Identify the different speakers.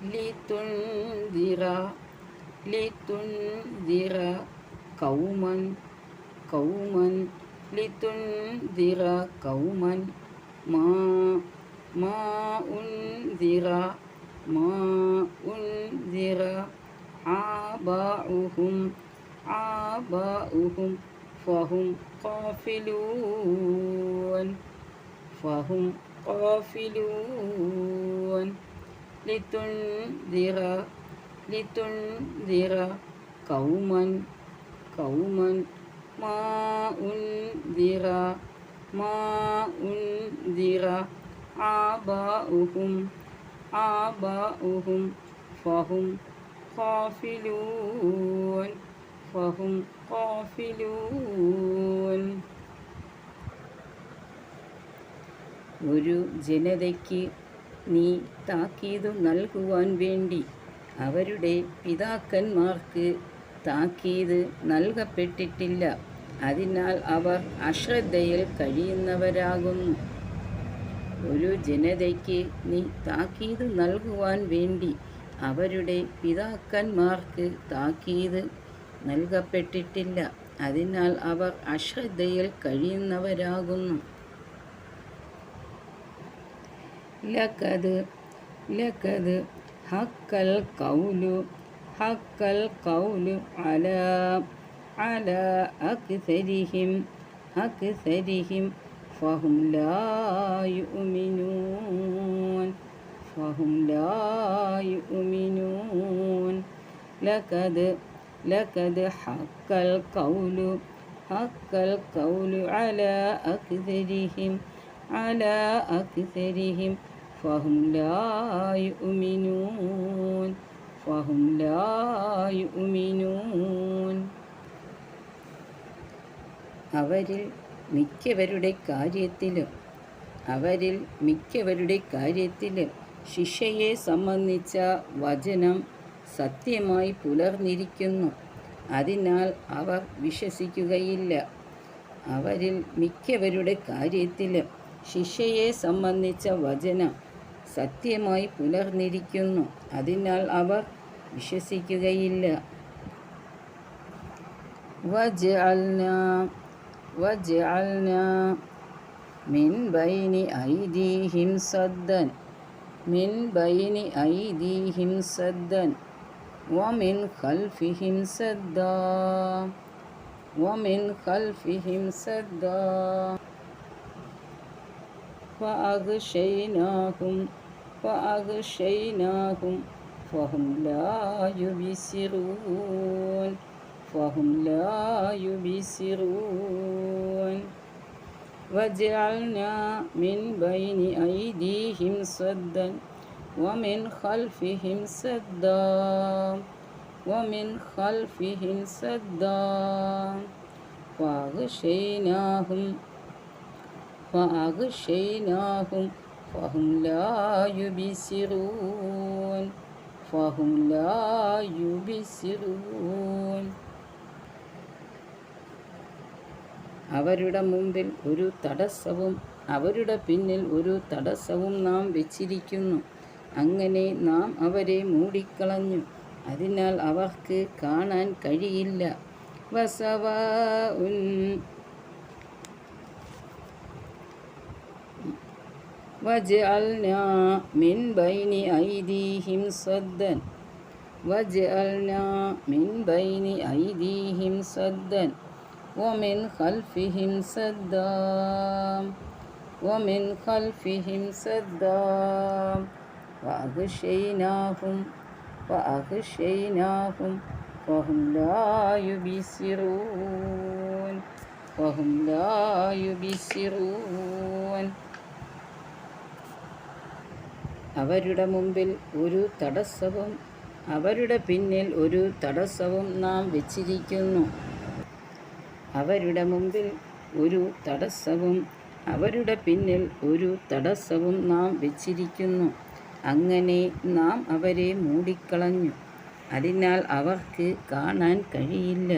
Speaker 1: لتنذر لتنذر قوما لتنذر قوما ما أنذر آباؤهم فهم غافلون لتنذر قوما ما أنذر آباؤهم فهم غافلون ഒരു ജനതയ്ക്ക് നീ താക്കീത് നൽകുവാൻ വേണ്ടി അവരുടെ പിതാക്കന്മാർക്ക് താക്കീത് നൽകപ്പെട്ടിട്ടില്ല. അതിനാൽ അവർ അശ്രദ്ധയിൽ കഴിയുന്നവരാകുന്നു. ഒരു ജനതയ്ക്ക് നീ താക്കീത് നൽകുവാൻ വേണ്ടി അവരുടെ പിതാക്കന്മാർക്ക് താക്കീത് നൽകപ്പെട്ടിട്ടില്ല. അതിനാൽ അവർ അശ്രദ്ധയിൽ കഴിയുന്നവരാകുന്നു. ലഖദ് ഹക്കൽ ഖൗലു അലാ അക്സരിഹിം ഫഹും ലാ യുഅ്മിനൂൻ لقد حق القول على أكثرهم فهم لا يؤمنون അവരിൽ മിക്കവരുടെ കാര്യത്തിലും ശിക്ഷയെ സംബന്ധിച്ച വചനം സത്യമായി പുലർന്നിരിക്കുന്നു. അതിനാൽ അവർ വിശ്വസിക്കുകയില്ല. അവരിൽ മിക്കവരുടെ കാര്യത്തിലും ശിക്ഷയെ സംബന്ധിച്ച വചനം സത്യമായി പുലർന്നിരിക്കുന്നു. അതിനാൽ അവർ വിശ്വസിക്കുകയില്ല. وجعلنا من بين أيديهم سدا ومن خلفهم سدا فأغشيناهم فهم لا يبصرون وجعلنا من بين أيديهم سدا ومن خلفهم سدا فأغشيناهم فهم لا يبصرون അവരുടെ മുമ്പിൽ ഒരു തടസ്സവും അവരുടെ പിന്നിൽ ഒരു തടസ്സവും നാം വെച്ചിരിക്കുന്നു. അങ്ങനെ നാം അവരെ മൂടിക്കളഞ്ഞു. അതിനാൽ അവർക്ക് കാണാൻ കഴിയില്ല. وجعلنا من بين أيديهم سدا ومن خلفهم سدا فأغشيناهم فهم لا يبصرون അവരുടെ മുമ്പിൽ ഒരു തടസ്സവും അവരുടെ പിന്നിൽ ഒരു തടസ്സവും നാം വെച്ചിരിക്കുന്നു. അവരുടെ മുമ്പിൽ ഒരു തടസ്സവും അവരുടെ പിന്നിൽ ഒരു തടസ്സവും നാം വെച്ചിരിക്കുന്നു. അങ്ങനെ നാം അവരെ മൂടിക്കളഞ്ഞു. അതിനാൽ അവർക്ക് കാണാൻ കഴിയില്ല.